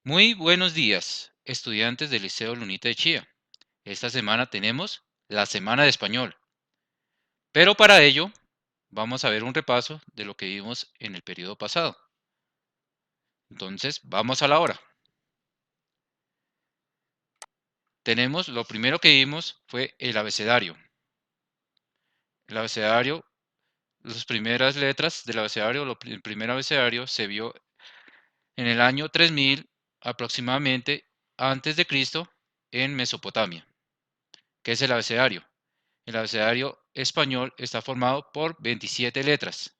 Muy buenos días, estudiantes del Liceo Lunita de Chía. Esta semana tenemos la Semana de Español, pero para ello vamos a ver un repaso de lo que vimos en el periodo pasado. Entonces, vamos a la hora. Lo primero que vimos fue el abecedario. El abecedario, las primeras letras del abecedario, el primer abecedario se vio en el año 3000 aproximadamente antes de Cristo en Mesopotamia. ¿Qué es el abecedario? El abecedario español está formado por 27 letras.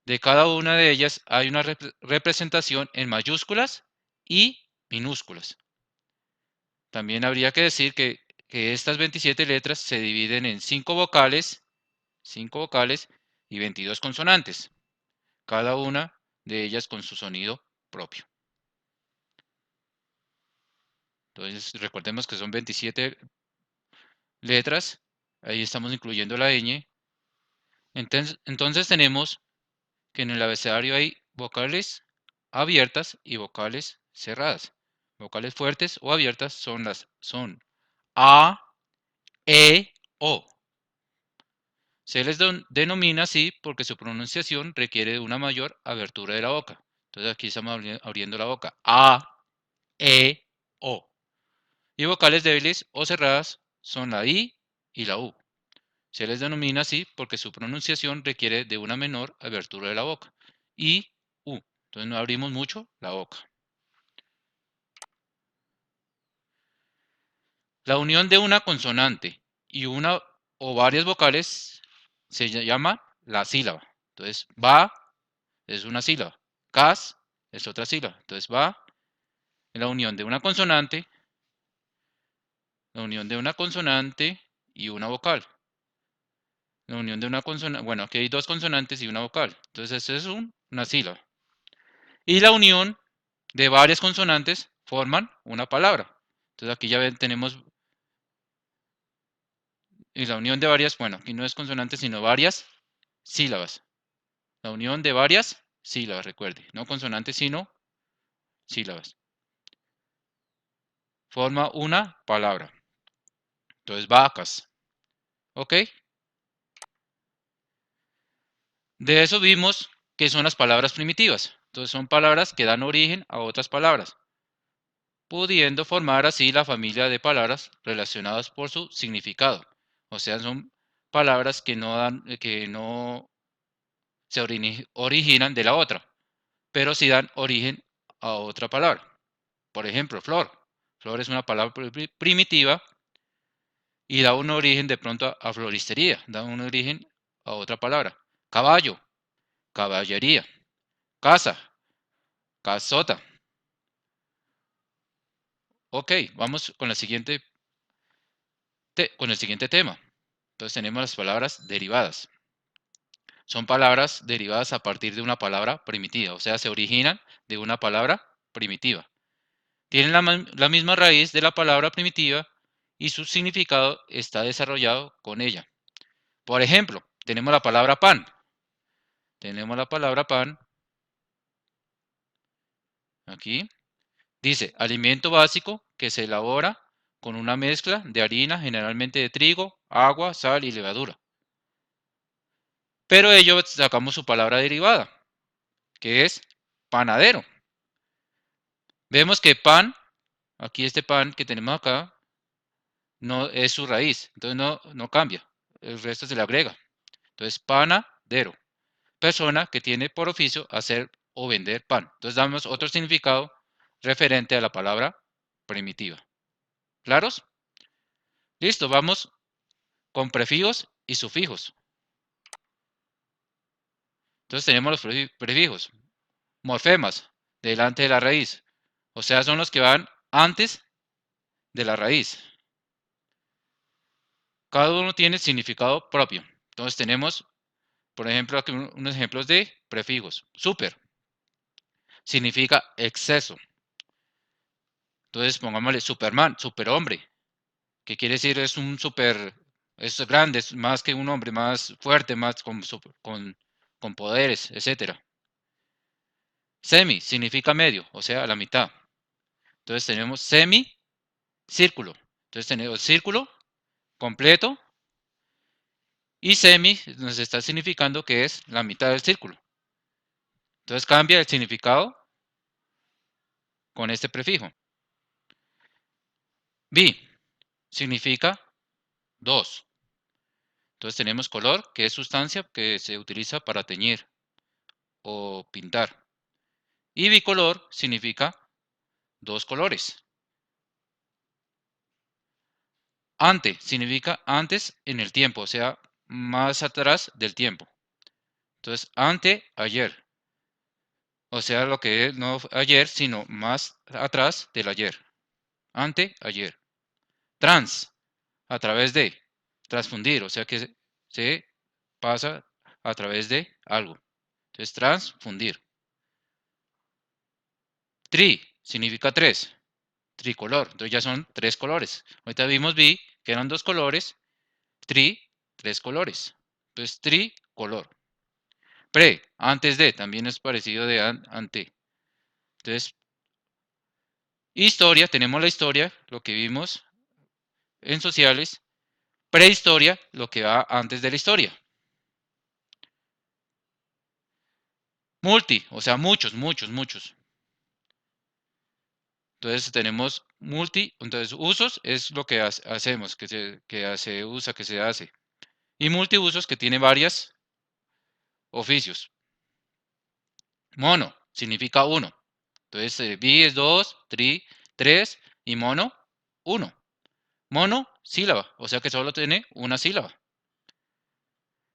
De cada una de ellas hay una representación en mayúsculas y minúsculas. También habría que decir que estas 27 letras se dividen en 5 vocales y 22 consonantes, cada una de ellas con su sonido propio. Entonces, recordemos que son 27 letras, ahí estamos incluyendo la ñ. Entonces tenemos que en el abecedario hay vocales abiertas y vocales cerradas. Vocales fuertes o abiertas son A, E, O. Se les denomina así porque su pronunciación requiere de una mayor abertura de la boca. Entonces aquí estamos abriendo la boca. A, E, O. Y vocales débiles o cerradas son la I y la U. Se les denomina así porque su pronunciación requiere de una menor abertura de la boca. I, U. Entonces no abrimos mucho la boca. La unión de una consonante y una o varias vocales se llama la sílaba. Entonces, va es una sílaba. Cas es otra sílaba. Entonces, va la unión de una consonante, y una vocal. La unión de una consonante, bueno, aquí hay dos consonantes y una vocal. Entonces, esto es una sílaba. Y la unión de varias consonantes forman una palabra. Entonces, aquí ya tenemos. Y la unión de varias, bueno, aquí no es consonante, sino varias sílabas. La unión de varias sílabas, recuerde. No consonantes, sino sílabas. Forma una palabra. Entonces, vacas. ¿Ok? De eso vimos que son las palabras primitivas. Entonces, son palabras que dan origen a otras palabras, pudiendo formar así la familia de palabras relacionadas por su significado. O sea, son palabras que no se originan de la otra, pero sí dan origen a otra palabra. Por ejemplo, flor. Flor es una palabra primitiva y da un origen de pronto a floristería, da un origen a otra palabra. Caballo, caballería. Casa, casota. Ok, vamos con con el siguiente tema. Entonces tenemos las palabras derivadas. Son palabras derivadas a partir de una palabra primitiva, o sea, se originan de una palabra primitiva. Tienen la misma raíz de la palabra primitiva y su significado está desarrollado con ella. Por ejemplo, tenemos la palabra pan. Tenemos la palabra pan aquí. Dice, alimento básico que se elabora con una mezcla de harina, generalmente de trigo, agua, sal y levadura. Pero de ello sacamos su palabra derivada, que es panadero. Vemos que pan, aquí este pan que tenemos acá, no es su raíz, entonces no cambia, el resto se le agrega. Entonces, panadero, persona que tiene por oficio hacer o vender pan. Entonces damos otro significado referente a la palabra primitiva. ¿Claros? Listo, vamos con prefijos y sufijos. Entonces tenemos los prefijos, morfemas, delante de la raíz. O sea, son los que van antes de la raíz. Cada uno tiene significado propio. Entonces tenemos, por ejemplo, aquí unos ejemplos de prefijos. Super significa exceso. Entonces pongámosle Superman, superhombre, que quiere decir es un super, es grande, es más que un hombre, más fuerte, más con poderes, etc. Semi significa medio, o sea, la mitad. Entonces tenemos semicírculo. Entonces tenemos círculo completo y semi nos está significando que es la mitad del círculo. Entonces cambia el significado con este prefijo. Bi significa 2. Entonces tenemos color, que es sustancia que se utiliza para teñir o pintar. Y bicolor significa 2 colores. Ante significa antes en el tiempo, o sea, más atrás del tiempo. Entonces, ante ayer. O sea, lo que es no ayer, sino más atrás del ayer. Ante ayer. Trans, a través de. Transfundir, o sea que se pasa a través de algo. Entonces, transfundir. Tri significa 3. Tricolor. Entonces ya son 3 colores. Ahorita vi que eran 2 colores. Tri, 3 colores. Entonces, tricolor. Pre, antes de, también es parecido de ante. Entonces, historia, tenemos la historia, lo que vimos en sociales. Prehistoria, lo que va antes de la historia. Multi, o sea, muchos, muchos, muchos. Entonces tenemos multi, entonces usos es lo que hacemos, que se usa, que se hace. Y multiusos que tiene varios oficios. Mono significa uno. Entonces bi es 2, tri 3 y mono 1. Mono, sílaba, o sea que solo tiene una sílaba.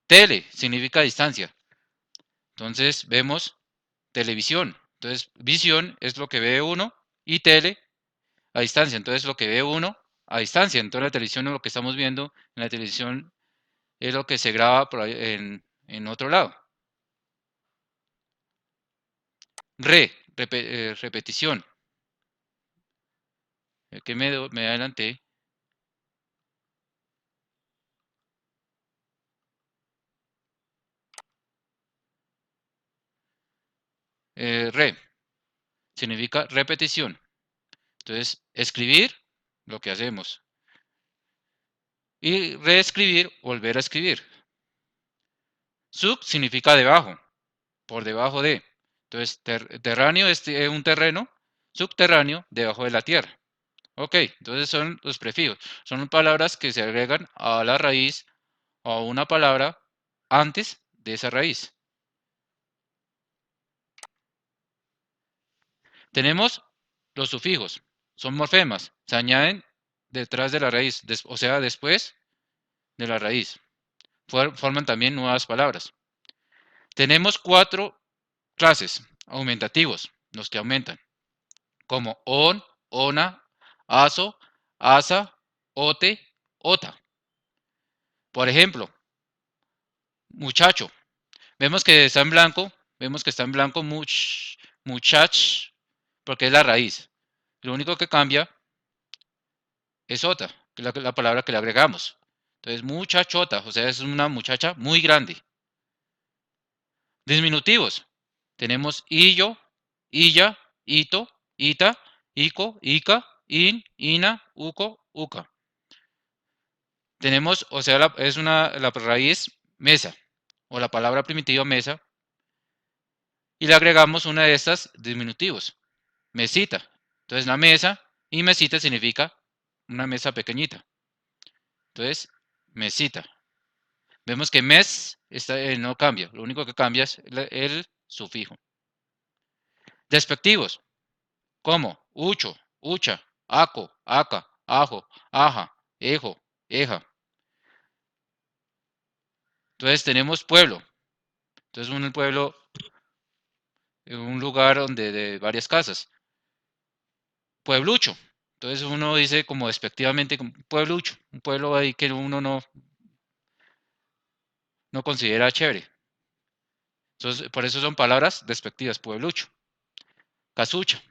Tele significa distancia. Entonces vemos televisión. Entonces visión es lo que ve uno y tele a distancia. Entonces lo que ve uno a distancia. Entonces la televisión es lo que estamos viendo. En la televisión es lo que se graba por ahí en otro lado. Repetición. Que me adelanté. Re significa repetición. Entonces, escribir, lo que hacemos. Y reescribir, volver a escribir. Sub significa debajo, por debajo de. Entonces, terráneo es un terreno, subterráneo, debajo de la tierra. Ok, entonces son los prefijos. Son palabras que se agregan a la raíz o a una palabra antes de esa raíz. Tenemos los sufijos, son morfemas, se añaden detrás de la raíz, o sea, después de la raíz. Forman también nuevas palabras. Tenemos 4 clases aumentativos, los que aumentan, como on, ona, aso, asa, ote, ota. Por ejemplo, muchacho. Vemos que está en blanco muchach, porque es la raíz. Lo único que cambia es ota, que es la palabra que le agregamos. Entonces, muchachota, o sea, es una muchacha muy grande. Disminutivos. Tenemos illo, illa, ito, ita, ico, ica, in, ina, uco, uca. Tenemos, o sea, es la raíz mesa, o la palabra primitiva mesa, y le agregamos una de estas diminutivos, mesita. Entonces, la mesa y mesita significa una mesa pequeñita. Entonces, mesita. Vemos que mes no cambia, lo único que cambia es el sufijo. Despectivos, como ucho, ucha, aco, aca, ajo, aja, ejo, eja. Entonces tenemos pueblo. Entonces un pueblo, un lugar donde de varias casas. Pueblucho. Entonces uno dice como despectivamente pueblucho, un pueblo ahí que uno no considera chévere. Entonces, por eso son palabras despectivas, pueblucho, casucha.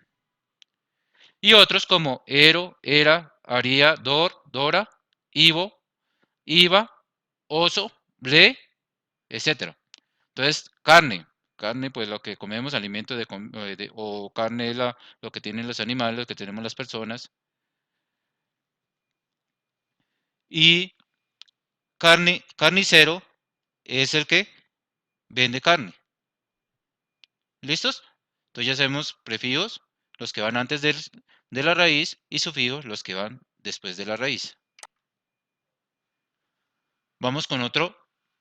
Y otros como ero, era, aría, dora, ivo, iba, oso, ble, etc. Entonces, carne. carne, pues lo que comemos, alimento o carne, lo que tienen los animales, lo que tenemos las personas. Y carnicero es el que vende carne. ¿Listos? Entonces ya sabemos prefijos, los que van antes de la raíz, y sufijos, los que van después de la raíz. Vamos con otro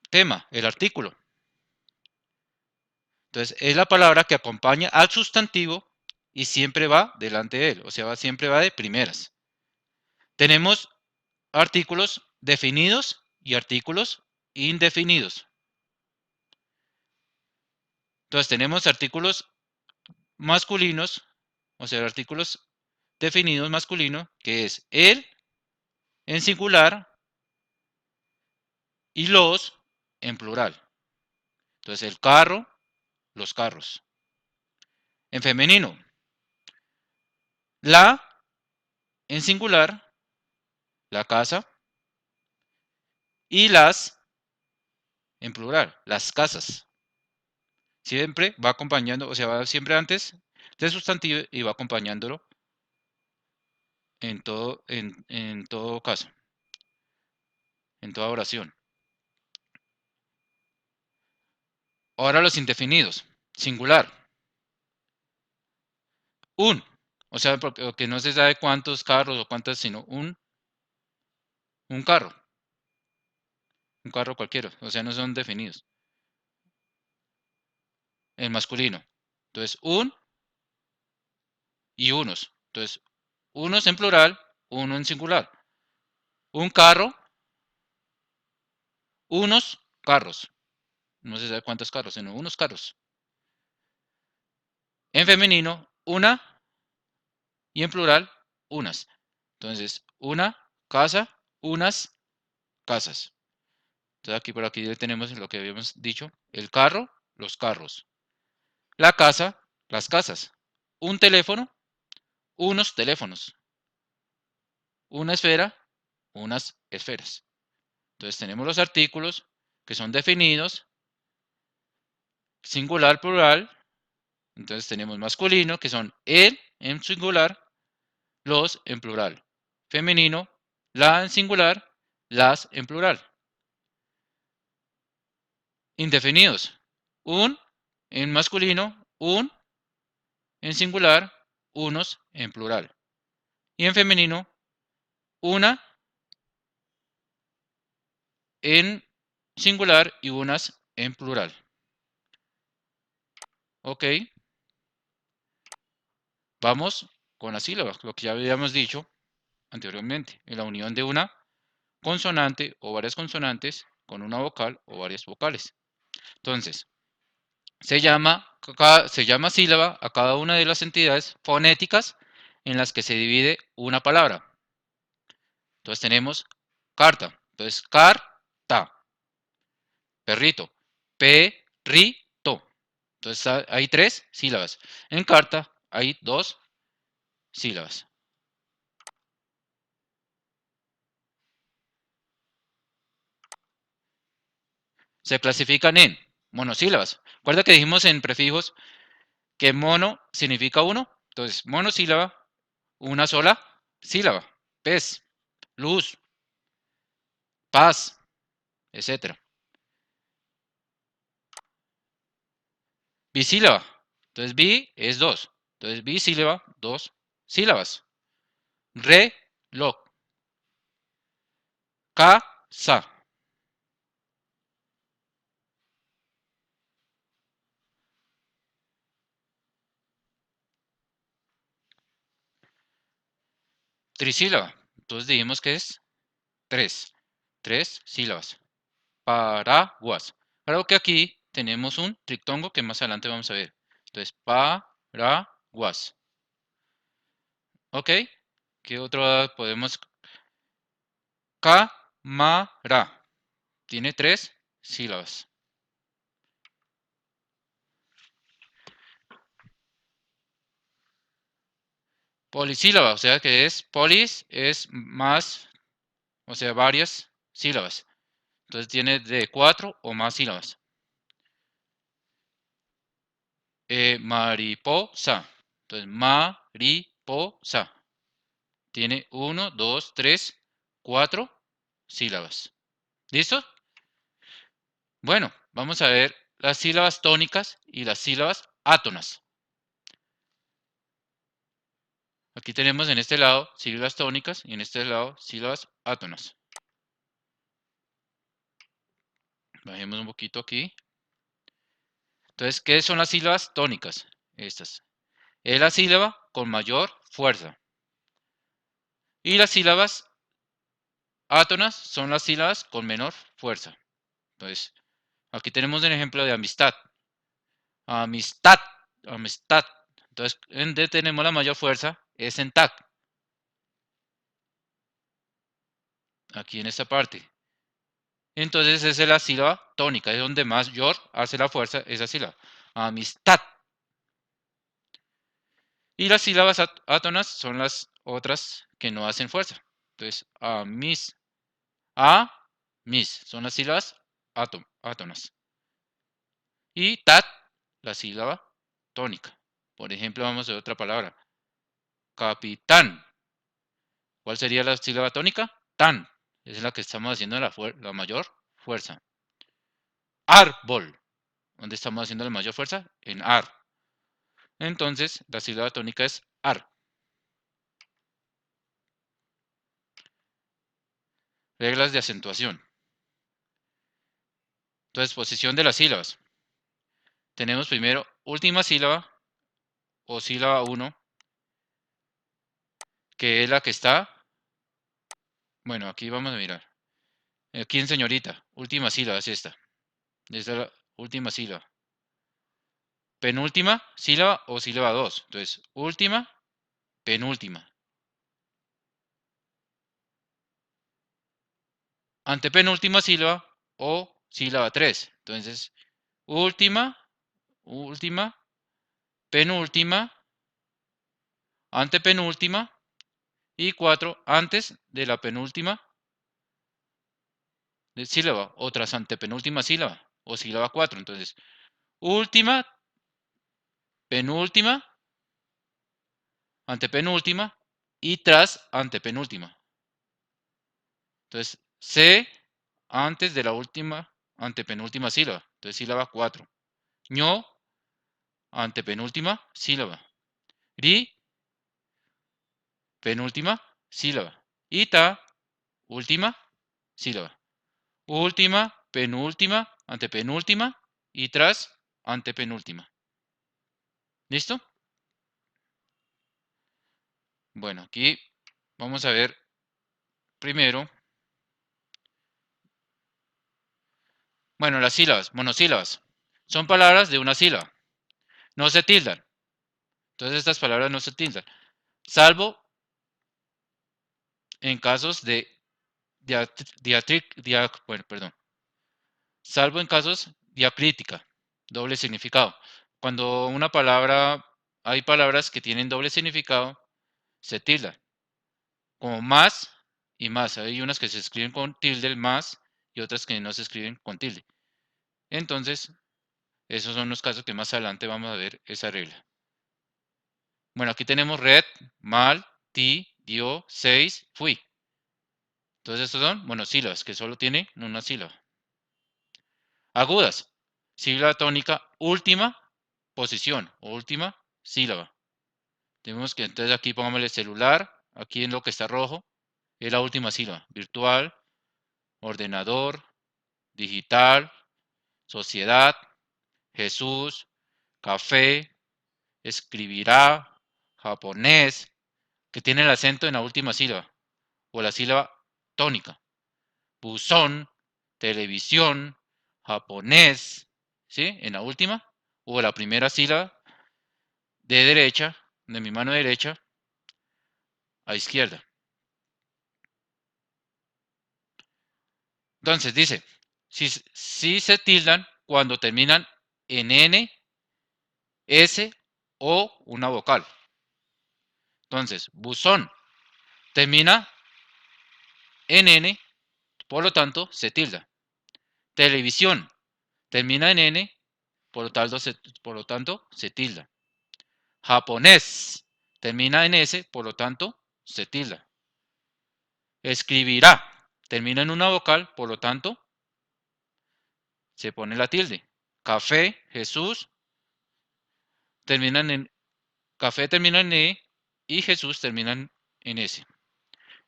tema, el artículo. Entonces, es la palabra que acompaña al sustantivo y siempre va delante de él, o sea, siempre va de primeras. Tenemos artículos definidos y artículos indefinidos. Entonces, tenemos artículos masculinos, o sea, artículos definidos masculino, que es el en singular y los en plural. Entonces, el carro, los carros. En femenino, la en singular, la casa, y las en plural, las casas. Siempre va acompañando, o sea, va siempre antes del sustantivo y va acompañándolo en todo caso, en toda oración. Ahora los indefinidos. Singular. Un. O sea, porque no se sabe cuántos carros o cuántas, sino un carro. Un carro cualquiera. O sea, no son definidos. El masculino. Entonces, un y unos. Entonces, unos en plural, uno en singular. Un carro, unos carros. No se sabe cuántos carros, sino unos carros. En femenino, una y en plural, unas. Entonces, una casa, unas casas. Entonces, aquí por aquí ya tenemos lo que habíamos dicho. El carro, los carros. La casa, las casas. Un teléfono, unos teléfonos. Una esfera, unas esferas. Entonces, tenemos los artículos que son definidos, singular, plural. Entonces, tenemos masculino, que son el en singular, los en plural. Femenino, la en singular, las en plural. Indefinidos. Un en masculino, un en singular, unos en plural. Y en femenino, una en singular y unas en plural. Ok, vamos con las sílabas, lo que ya habíamos dicho anteriormente, en la unión de una consonante o varias consonantes con una vocal o varias vocales. Entonces, se llama sílaba a cada una de las entidades fonéticas en las que se divide una palabra. Entonces tenemos carta. Entonces, carta. Perrito. Perrito. Entonces hay 3 sílabas. En carta hay 2 sílabas. Se clasifican en monosílabas. Recuerda que dijimos en prefijos que mono significa uno. Entonces, monosílaba, una sola sílaba. Pez, luz, paz, etc. Bisílaba. Entonces, bi es 2. Entonces, bisílaba, 2 sílabas. Reloj. Casa. Trisílaba. Entonces dijimos que es 3. 3 sílabas. Paraguas. Claro que aquí tenemos un trictongo que más adelante vamos a ver. Entonces, paraguas. ¿Ok? ¿Qué otro podemos? Cámara. Tiene 3 sílabas. Polisílaba, o sea que es polis, es más, o sea, varias sílabas. Entonces tiene de 4 o más sílabas. Mariposa. Entonces, mariposa. Tiene 1, 2, 3, 4 sílabas. ¿Listo? Bueno, vamos a ver las sílabas tónicas y las sílabas átonas. Aquí tenemos en este lado sílabas tónicas y en este lado sílabas átonas. Bajemos un poquito aquí. Entonces, ¿qué son las sílabas tónicas? Estas. Es la sílaba con mayor fuerza. Y las sílabas átonas son las sílabas con menor fuerza. Entonces, aquí tenemos un ejemplo de amistad. Amistad, amistad. Entonces, en D tenemos la mayor fuerza, es en TAC. Aquí en esta parte. Entonces, esa es la sílaba tónica, es donde mayor hace la fuerza esa sílaba. Amistad. Y las sílabas átonas son las otras que no hacen fuerza. Entonces, a, mis, son las sílabas átonas. Y tat, la sílaba tónica. Por ejemplo, vamos a ver otra palabra. Capitán. ¿Cuál sería la sílaba tónica? Tan. Esa es la que estamos haciendo la mayor fuerza. Árbol. ¿Dónde estamos haciendo la mayor fuerza? En ar. Entonces, la sílaba tónica es ar. Reglas de acentuación. Entonces, posición de las sílabas. Tenemos primero última sílaba o sílaba 1, que es la que está. Bueno, aquí vamos a mirar. Aquí en señorita, última sílaba es esta. Esta es la última sílaba. Penúltima sílaba o sílaba 2. Entonces, última, penúltima. Antepenúltima sílaba o sílaba 3. Entonces, última, última, penúltima, antepenúltima y 4 antes de la penúltima sílaba o tras antepenúltima sílaba o sílaba 4. Entonces, última, penúltima, antepenúltima y tras antepenúltima. Entonces, C antes de la última, antepenúltima sílaba. Entonces, sílaba 4. ño, antepenúltima sílaba. Ri, penúltima sílaba. Y ta, última sílaba. Última, penúltima, antepenúltima y tras antepenúltima. ¿Listo? Bueno, aquí vamos a ver primero. Bueno, las sílabas, monosílabas. Son palabras de una sílaba. No se tildan. Entonces estas palabras no se tildan. Salvo en casos de salvo en casos diacrítica, doble significado. Cuando una palabra, hay palabras que tienen doble significado, se tildan. Como más y más. Hay unas que se escriben con tilde, más, y otras que no se escriben con tilde. Entonces, esos son los casos que más adelante vamos a ver esa regla. Bueno, aquí tenemos red, mal, ti, dio, 6, fui. Entonces, estos son monosílabas, que solo tienen una sílaba. Agudas, sílaba tónica, última posición, última sílaba. Tenemos que, entonces aquí pongámosle celular, aquí en lo que está rojo, es la última sílaba. Virtual, ordenador, digital, sociedad, Jesús, café, escribirá, japonés, que tiene el acento en la última sílaba, o la sílaba tónica. Buzón, televisión, japonés, ¿sí? En la última, o la primera sílaba de derecha, de mi mano derecha, a izquierda. Entonces dice, si se tildan cuando terminan en N, S o una vocal. Entonces, buzón termina en N, por lo tanto, se tilda. Televisión termina en N, por lo tanto, se tilda. Japonés, termina en S, por lo tanto, se tilda. Escribirá, termina en una vocal, por lo tanto, se pone la tilde. Café, Jesús, terminan en café termina en E y Jesús termina en S.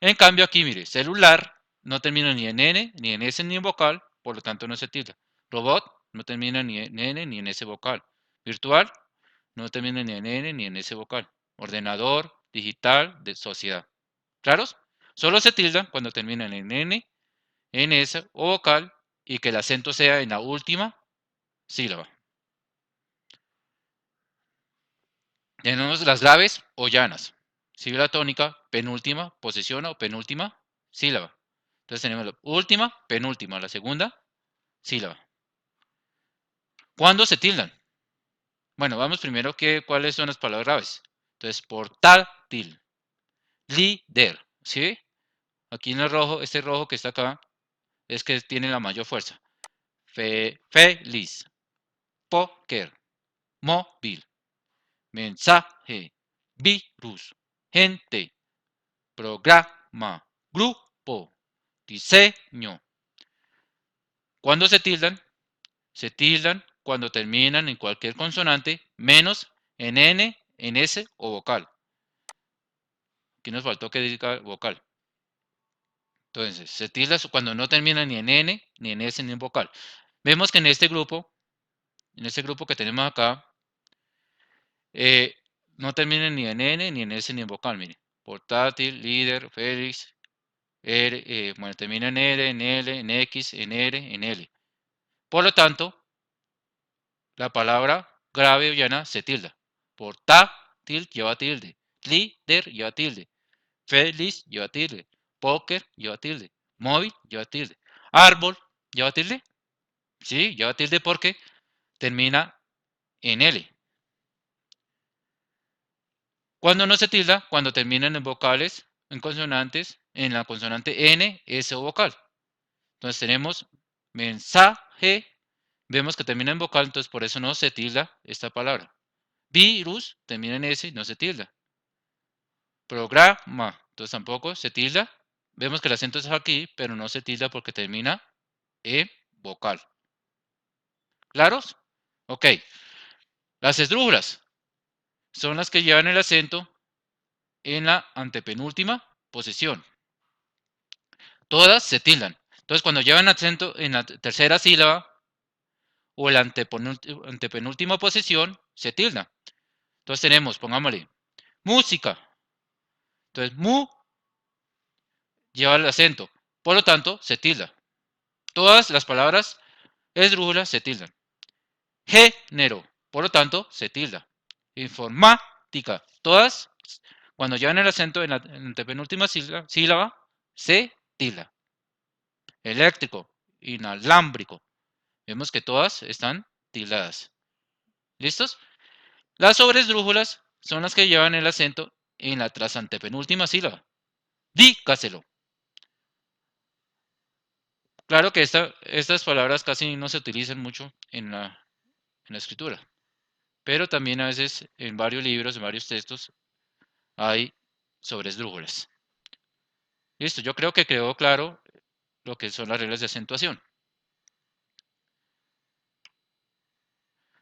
En cambio aquí, mire, celular no termina ni en N, ni en S, ni en vocal, por lo tanto no se tilda. Robot no termina ni en N, ni en S vocal. Virtual no termina ni en N, ni en S vocal. Ordenador, digital, de sociedad. ¿Claros? Solo se tildan cuando terminan en N, en S o vocal y que el acento sea en la última sílaba. Tenemos las graves o llanas. Sílaba tónica, penúltima, posesión o penúltima sílaba. Entonces tenemos la última, penúltima, la segunda sílaba. ¿Cuándo se tildan? Bueno, vamos primero que cuáles son las palabras graves. Entonces, portátil, líder, ¿sí? Aquí en el rojo, este rojo que está acá, es que tiene la mayor fuerza. Feliz, póker, móvil, mensaje, virus, gente, programa, grupo, diseño. ¿Cuándo se tildan? Se tildan cuando terminan en cualquier consonante menos en N, en S o vocal. Aquí nos faltó que diga vocal. Entonces, se tilda cuando no termina ni en N, ni en S, ni en vocal. Vemos que en este grupo que tenemos acá, no termina ni en N, ni en S, ni en vocal. Mire, portátil, líder, Félix, R, bueno, termina en R, en L, en X, en R, en L. Por lo tanto, la palabra grave o llana se tilda. Portátil lleva tilde. Líder lleva tilde. Feliz lleva tilde. Póker lleva tilde. Móvil lleva tilde. Árbol lleva tilde. Sí, lleva tilde porque termina en L. Cuando no se tilda, cuando terminan en vocales, en consonantes, en la consonante N, S o vocal. Entonces tenemos mensaje, vemos que termina en vocal, entonces por eso no se tilda esta palabra. Virus termina en S y no se tilda. Programa, entonces tampoco se tilda. Vemos que el acento es aquí, pero no se tilda porque termina en vocal. ¿Claros? Ok. Las esdrújulas son las que llevan el acento en la antepenúltima posición. Todas se tildan. Entonces, cuando llevan acento en la tercera sílaba o la antepenúltima posición, se tilda. Entonces tenemos, pongámosle, música. Entonces, mu lleva el acento. Por lo tanto, se tilda. Todas las palabras esdrújulas se tildan. Género. Por lo tanto, se tilda. Informática. Todas, cuando llevan el acento en la antepenúltima sílaba, se tilda. Eléctrico. Inalámbrico. Vemos que todas están tildadas. ¿Listos? Las sobresdrújulas son las que llevan el acento en la trasantepenúltima sílaba. Dígaselo. Claro que estas palabras casi no se utilizan mucho en la escritura, pero también a veces en varios libros, en varios textos, hay sobresdrújulas. Listo, yo creo que quedó claro lo que son las reglas de acentuación.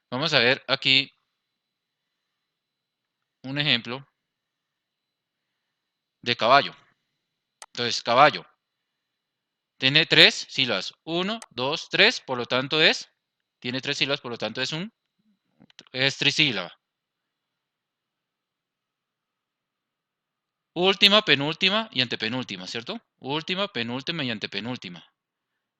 Vamos a ver aquí un ejemplo de caballo. Entonces, caballo tiene tres sílabas. 1, 2, 3, por lo tanto tiene tres sílabas, por lo tanto es trisílaba. Última, penúltima y antepenúltima, ¿cierto? Última, penúltima y antepenúltima.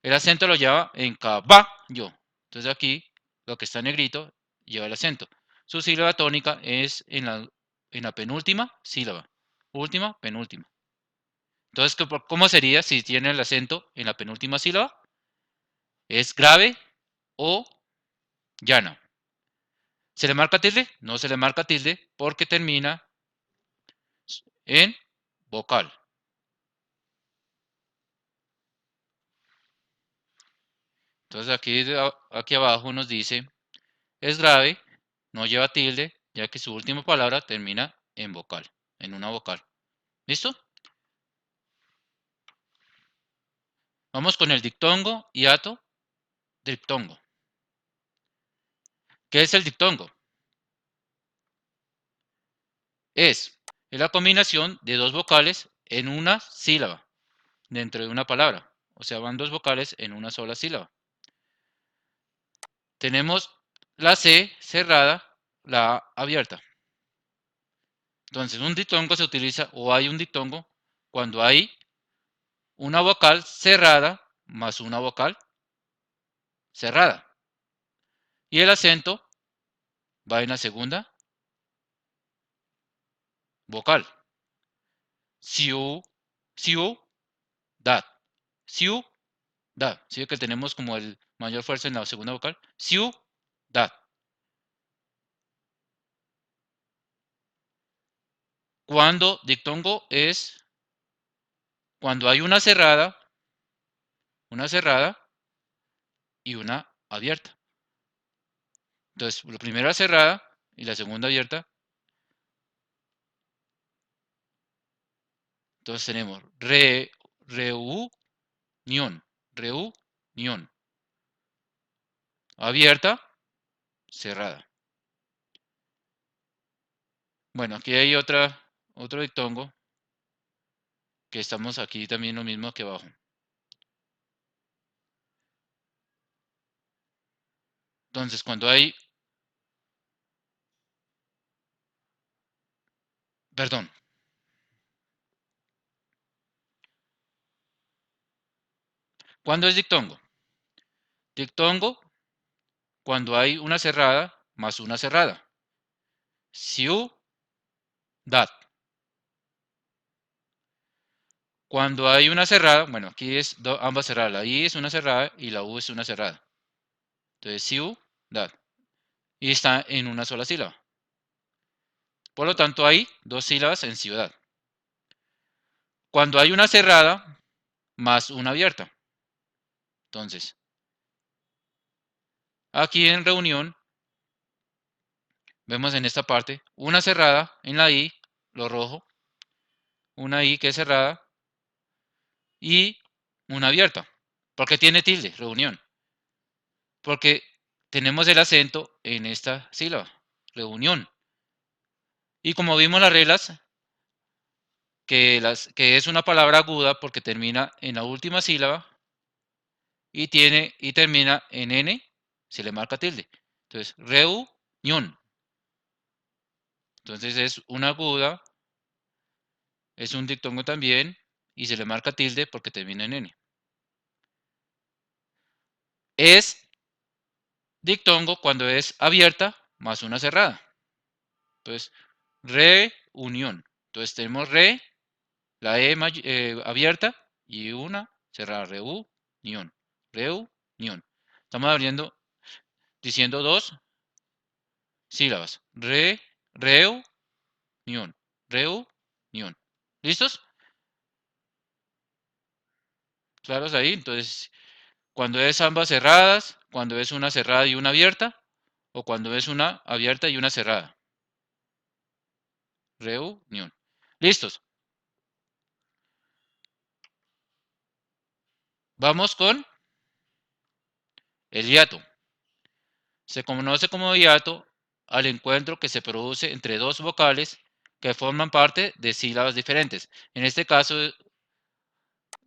El acento lo lleva en caballo. Entonces aquí, lo que está en negrito, lleva el acento. Su sílaba tónica es en la penúltima sílaba. Última, penúltima. Entonces, ¿cómo sería si tiene el acento en la penúltima sílaba? ¿Es grave o llana? ¿Se le marca tilde? No se le marca tilde porque termina en vocal. Entonces aquí abajo nos dice es grave, no lleva tilde, ya que su última palabra termina en vocal, en una vocal. ¿Listo? Vamos con el diptongo, hiato, diptongo. ¿Qué es el diptongo? Es la combinación de dos vocales en una sílaba dentro de una palabra. O sea, van dos vocales en una sola sílaba. Tenemos la C cerrada, la A abierta. Entonces, un diptongo se utiliza o hay un diptongo cuando hay una vocal cerrada más una vocal cerrada. Y el acento va en la segunda vocal. Siu, siu, dat. Siu, dat. ¿Sí? Que tenemos como el mayor fuerza en la segunda vocal. Siu, dat. Cuando diptongo es cuando hay una cerrada y una abierta. Entonces, la primera cerrada y la segunda abierta. Entonces tenemos reunión, reunión. Abierta, cerrada. Bueno, aquí hay otro diptongo que estamos aquí también lo mismo que abajo. Entonces, cuando hay, perdón, ¿cuándo es diptongo? Diptongo cuando hay una cerrada más una cerrada. Ciudad. Cuando hay una cerrada, bueno, aquí es ambas cerradas. La I es una cerrada y la U es una cerrada. Entonces, ciudad. Y está en una sola sílaba. Por lo tanto, hay dos sílabas en ciudad. Cuando hay una cerrada más una abierta. Entonces, aquí en reunión, vemos en esta parte una cerrada en la I, lo rojo, una I que es cerrada y una abierta. ¿Por qué tiene tilde? Reunión. Porque tenemos el acento en esta sílaba, reunión. Y como vimos las reglas, que es una palabra aguda porque termina en la última sílaba y termina en N, se le marca tilde. Entonces, reunión. Entonces es una aguda, es un diptongo también y se le marca tilde porque termina en N. Es diptongo cuando es abierta más una cerrada. Entonces, reunión. Entonces tenemos la E abierta y una cerrada. Reunión. Reunión. Estamos abriendo, diciendo dos sílabas. Reunión. Reunión. ¿Listos? ¿Claros ahí? Entonces, cuando es ambas cerradas, cuando es una cerrada y una abierta, o cuando es una abierta y una cerrada. Reunión. ¿Listos? Vamos con el hiato. Se conoce como hiato al encuentro que se produce entre dos vocales que forman parte de sílabas diferentes. En este caso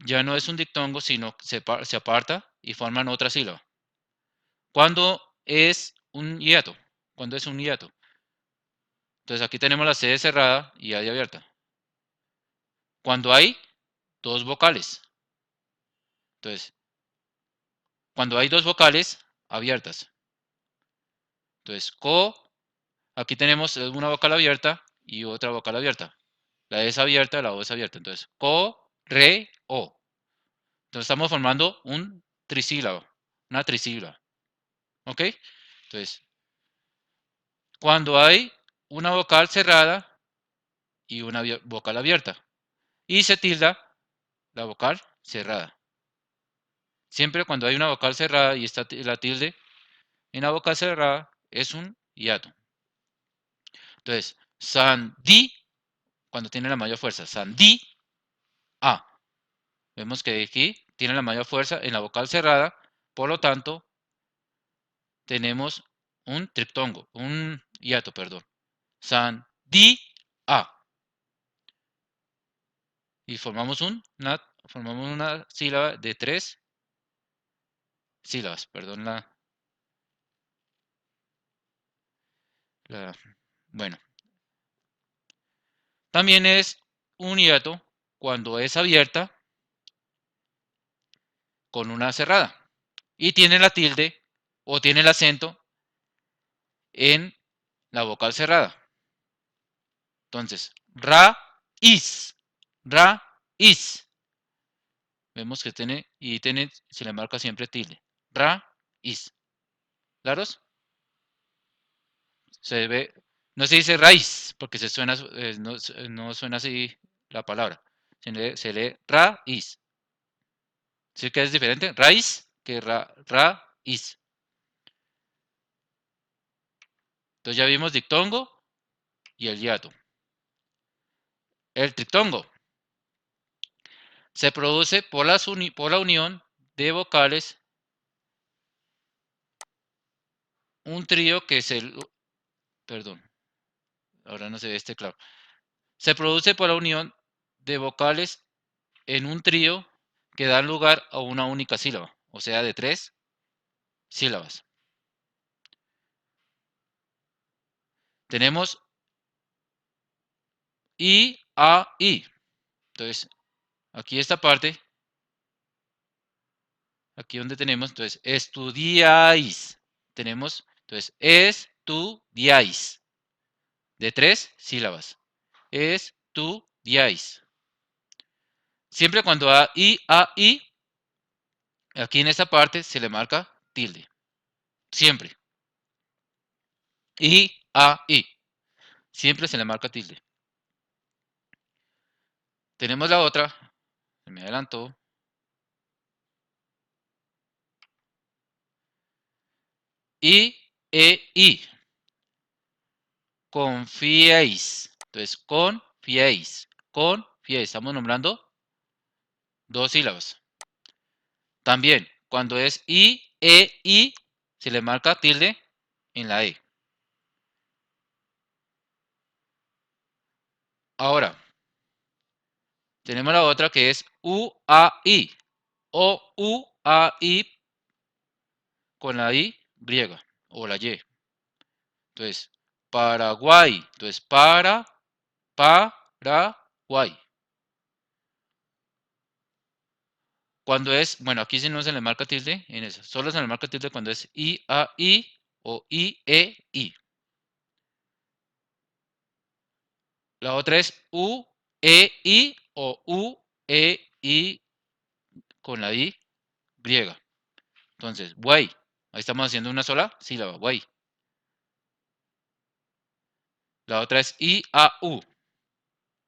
ya no es un diptongo, sino que se aparta y forman otra sílaba. ¿Cuándo es un hiato? ¿Cuándo es un hiato? Entonces aquí tenemos la C cerrada y A abierta. Cuando hay dos vocales. Entonces, cuando hay dos vocales abiertas. Entonces, aquí tenemos una vocal abierta y otra vocal abierta. La E es abierta, la O es abierta. Entonces, o. Entonces estamos formando un trisílabo, una trisílaba. ¿Ok? Entonces, cuando hay una vocal cerrada y una vocal abierta. Y se tilda la vocal cerrada. Siempre cuando hay una vocal cerrada y está la tilde en la vocal cerrada, es un hiato. Entonces, sandí, cuando tiene la mayor fuerza, sandí, a. Vemos que aquí tiene la mayor fuerza en la vocal cerrada, por lo tanto, tenemos un triptongo, un hiato, perdón. Sandí, a. Y formamos una sílaba de 3 sílabas, perdón, bueno. También es un hiato cuando es abierta con una cerrada y tiene la tilde o tiene el acento en la vocal cerrada. Entonces, is. Vemos que se le marca siempre tilde. Is. ¿Claros? Se ve, no se dice raíz, porque no suena así la palabra. Se lee raíz. ¿Sí que es diferente? Raíz que raíz. Entonces ya vimos dictongo y el hiato. El triptongo se produce por la unión de vocales, un trío que es perdón, ahora no se ve claro. Se produce por la unión de vocales en un trío que da lugar a una única sílaba, o sea, de 3 sílabas. Tenemos I, A, I. Entonces, aquí esta parte, aquí donde tenemos, entonces, estudiáis. Tenemos, entonces, estudiáis. De 3 sílabas. Estudiáis. Siempre cuando a, I, aquí en esta parte se le marca tilde. Siempre. I, A, I. Siempre se le marca tilde. Tenemos la otra. Se me adelantó. I, I. Confiéis. Entonces, confiéis. Estamos nombrando 2 sílabas. También, cuando es I, se le marca tilde en la E. Ahora, tenemos la otra que es UAI o UAI con la I griega o la Y. Entonces, Paraguay. Entonces, Paraguay. Cuando es, bueno, aquí sí no se le marca tilde en eso. Solo se le marca tilde cuando es IAI o IEI. La otra es UEI o UEI con la I griega. Entonces, guay. Ahí estamos haciendo una sola sílaba, guay. La otra es IAU.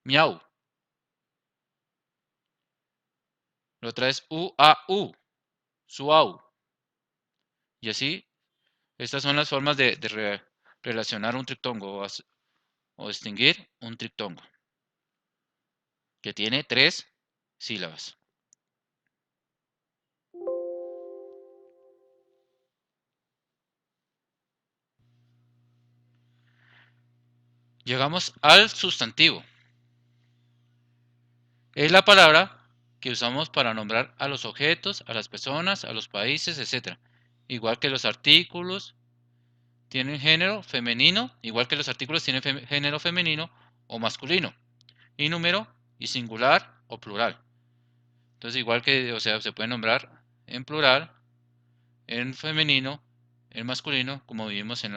Miau. La otra es UAU. Suau. Y así, estas son las formas de relacionar un triptongo o distinguir un triptongo. Que tiene 3 sílabas. Llegamos al sustantivo. Es la palabra que usamos para nombrar a los objetos, a las personas, a los países, etc. Igual que los artículos tienen género femenino, igual que los artículos tienen género femenino o masculino, y número y singular o plural. Entonces, igual que, o sea, se puede nombrar en plural, en femenino, en masculino, como vimos en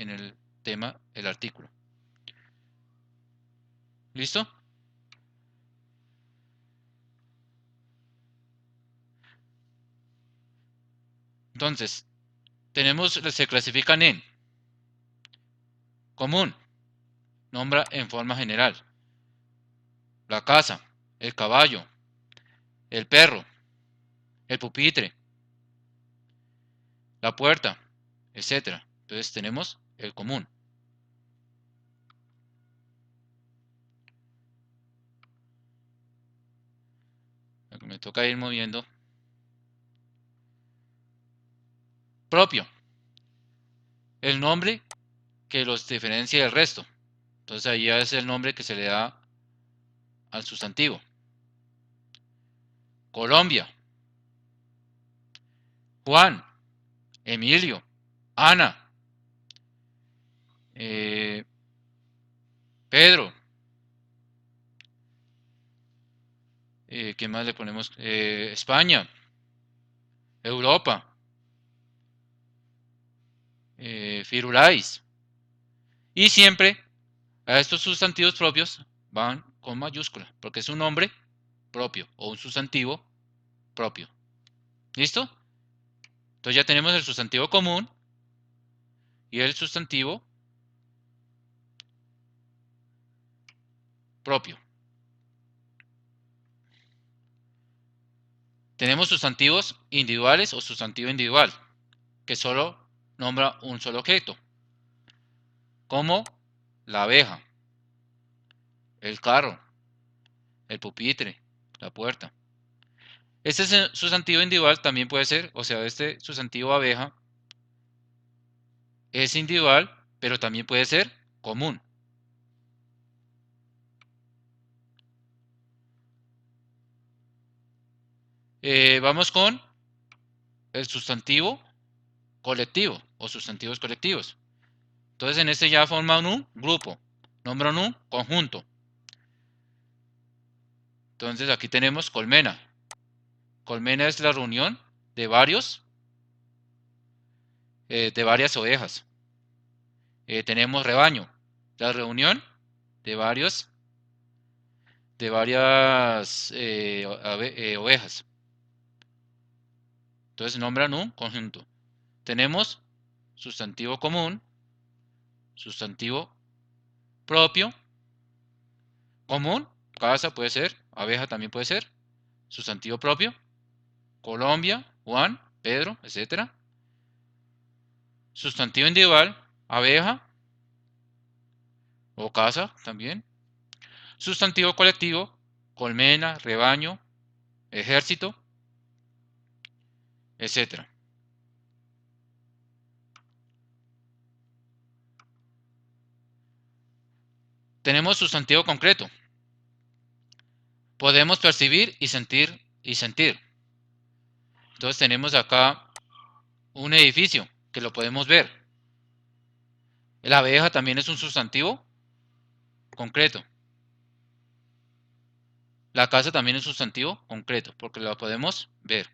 el tema, el artículo. ¿Listo? Entonces, se clasifican en común, nombra en forma general. La casa, el caballo, el perro, el pupitre, la puerta, etc. Entonces tenemos el común. Me toca ir moviendo. Propio. El nombre que los diferencia del resto. Entonces ahí es el nombre que se le da al sustantivo. Colombia. Juan. Emilio. Ana. Pedro. ¿Qué más le ponemos? España. Europa. Firulais. Y siempre a estos sustantivos propios van con mayúscula, porque es un nombre propio o un sustantivo propio. ¿Listo? Entonces ya tenemos el sustantivo común y el sustantivo propio. Tenemos sustantivos individuales o sustantivo individual, que solo nombra un solo objeto, como la abeja, el carro, el pupitre, la puerta. Este sustantivo individual también puede ser, o sea, este sustantivo abeja es individual, pero también puede ser común. Vamos con el sustantivo colectivo o sustantivos colectivos. Entonces en este ya forman un grupo, nombran un conjunto. Entonces aquí tenemos colmena. Colmena es la reunión de varias ovejas. Tenemos rebaño, la reunión de varias ovejas. Entonces nombran un conjunto. Tenemos sustantivo común, sustantivo propio, común, casa puede ser, abeja también puede ser, sustantivo propio, Colombia, Juan, Pedro, etc. Sustantivo individual, abeja o casa también. Sustantivo colectivo, colmena, rebaño, ejército, etc. Tenemos sustantivo concreto. Podemos percibir y sentir y sentir. Entonces tenemos acá un edificio que lo podemos ver. La abeja también es un sustantivo concreto. La casa también es un sustantivo concreto porque lo podemos ver.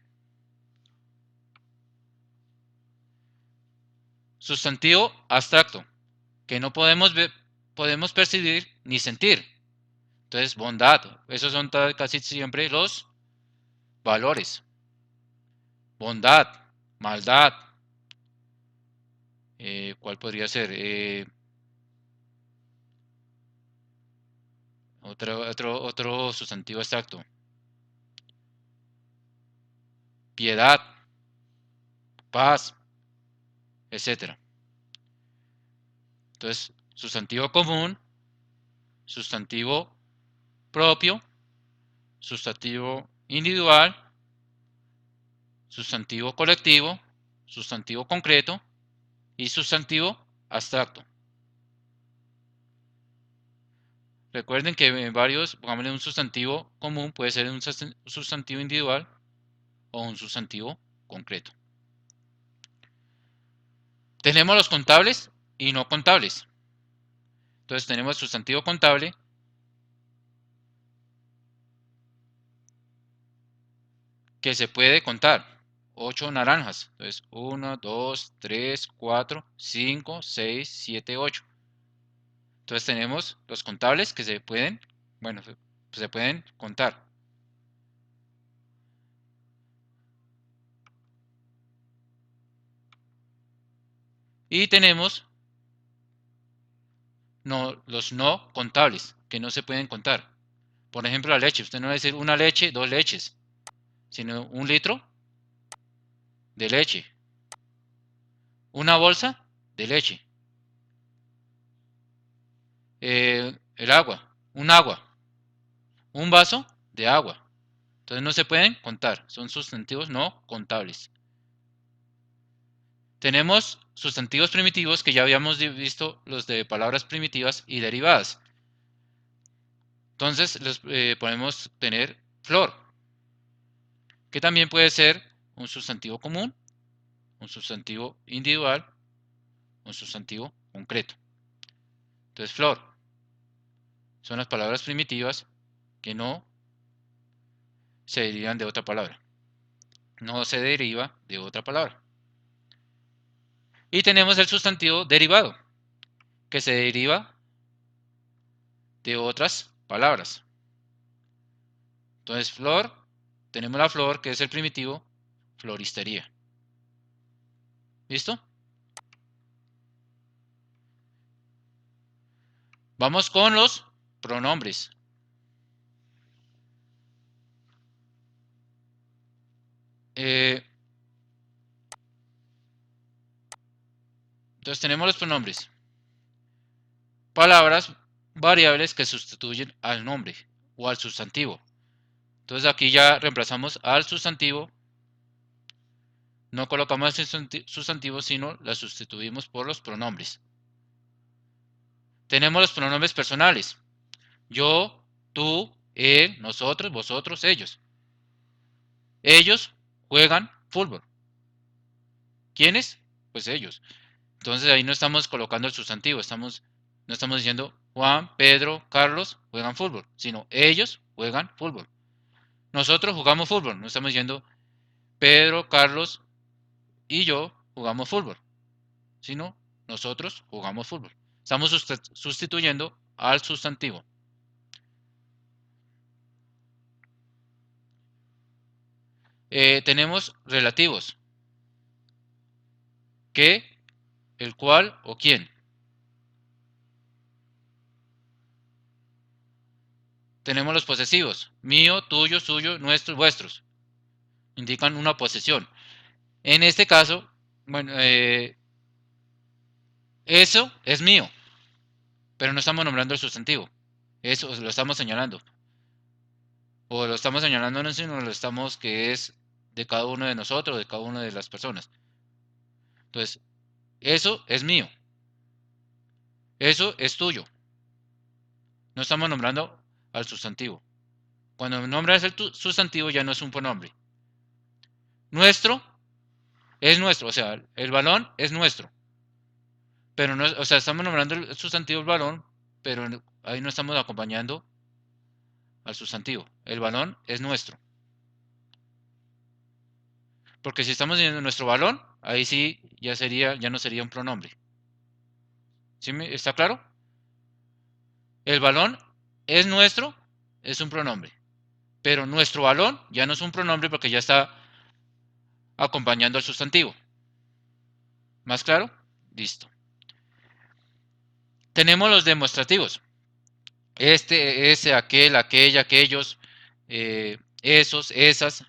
Sustantivo abstracto que no podemos ver, podemos percibir ni sentir. Entonces, bondad. Esos son casi siempre los valores. Bondad, maldad. ¿Cuál podría ser? Otro sustantivo abstracto. Piedad, paz, etc. Entonces, sustantivo común, sustantivo propio, sustantivo individual, sustantivo colectivo, sustantivo concreto y sustantivo abstracto. Recuerden que en varios, pongamos un sustantivo común puede ser un sustantivo individual o un sustantivo concreto. Tenemos los contables y no contables. Entonces tenemos sustantivo contable, que se puede contar. 8 naranjas. Entonces 1, 2, 3, 4, 5, 6, 7, 8. Entonces tenemos los contables que se pueden, bueno, se pueden contar. Y tenemos los no contables, que no se pueden contar. Por ejemplo, la leche. Usted no va a decir una leche, dos leches, sino un litro de leche. Una bolsa de leche. El agua, un agua, un vaso de agua. Entonces no se pueden contar, son sustantivos no contables. Tenemos sustantivos primitivos que ya habíamos visto, los de palabras primitivas y derivadas. Entonces podemos tener flor, que también puede ser un sustantivo común, un sustantivo individual, un sustantivo concreto. Entonces flor son las palabras primitivas que no se derivan de otra palabra. No se deriva de otra palabra. Y tenemos el sustantivo derivado, que se deriva de otras palabras. Entonces, flor, tenemos la flor, que es el primitivo, floristería. ¿Listo? Vamos con los pronombres. Entonces tenemos los pronombres. Palabras, variables que sustituyen al nombre o al sustantivo. Entonces aquí ya reemplazamos al sustantivo. No colocamos el sustantivo, sino la sustituimos por los pronombres. Tenemos los pronombres personales. Yo, tú, él, nosotros, vosotros, ellos. Ellos juegan fútbol. ¿Quiénes? Pues ellos. Entonces ahí no estamos colocando el sustantivo, no estamos diciendo Juan, Pedro, Carlos juegan fútbol, sino ellos juegan fútbol. Nosotros jugamos fútbol, no estamos diciendo Pedro, Carlos y yo jugamos fútbol, sino nosotros jugamos fútbol. Estamos sustituyendo al sustantivo. Tenemos relativos. ¿Qué? El cual o quién. Tenemos los posesivos. Mío, tuyo, suyo, nuestro, vuestros. Indican una posesión. En este caso, bueno, eso es mío, pero no estamos nombrando el sustantivo. Eso lo estamos señalando. O lo estamos señalando no, sino lo estamos que es de cada uno de nosotros, de cada una de las personas. Entonces, eso es mío. Eso es tuyo. No estamos nombrando al sustantivo. Cuando nombras el sustantivo ya no es un pronombre. Nuestro es nuestro, o sea, el balón es nuestro. Pero no, o sea, estamos nombrando el sustantivo el balón, pero ahí no estamos acompañando al sustantivo. El balón es nuestro. Porque si estamos diciendo nuestro balón, ahí sí ya no sería un pronombre. ¿Sí está claro? El balón es nuestro, es un pronombre. Pero nuestro balón ya no es un pronombre porque ya está acompañando al sustantivo. ¿Más claro? Listo. Tenemos los demostrativos. Este, ese, aquel, aquella, aquellos, esos, esas.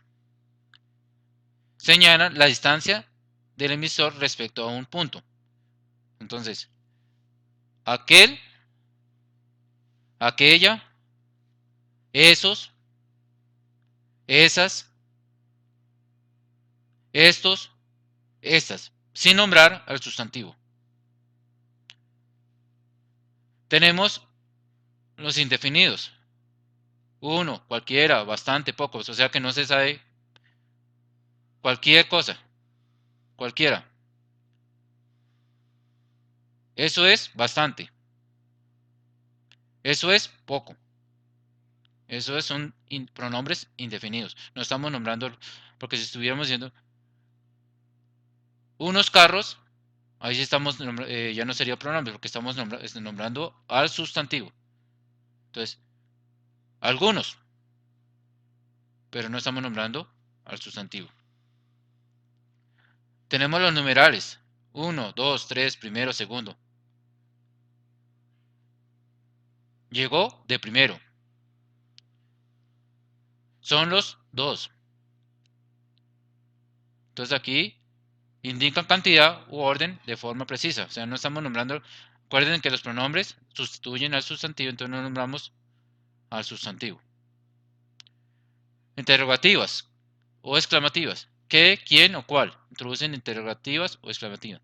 Señalan la distancia del emisor respecto a un punto. Entonces, aquel, aquella, esos, esas, estos, estas, sin nombrar al sustantivo. Tenemos los indefinidos. Uno, cualquiera, bastante, pocos, o sea que no se sabe cualquier cosa, cualquiera. Eso es bastante. Eso es poco. Eso son pronombres indefinidos. No estamos nombrando, porque si estuviéramos diciendo unos carros, ahí sí estamos, ya no sería pronombre, porque estamos nombrando al sustantivo. Entonces, algunos, pero no estamos nombrando al sustantivo. Tenemos los numerales. 1, 2, 3, primero, segundo. Llegó de primero. Son los dos. Entonces aquí indican cantidad u orden de forma precisa. O sea, no estamos nombrando. Recuerden que los pronombres sustituyen al sustantivo, entonces no nombramos al sustantivo. Interrogativas o exclamativas. ¿Qué, quién o cuál? Introducen interrogativas o exclamativas.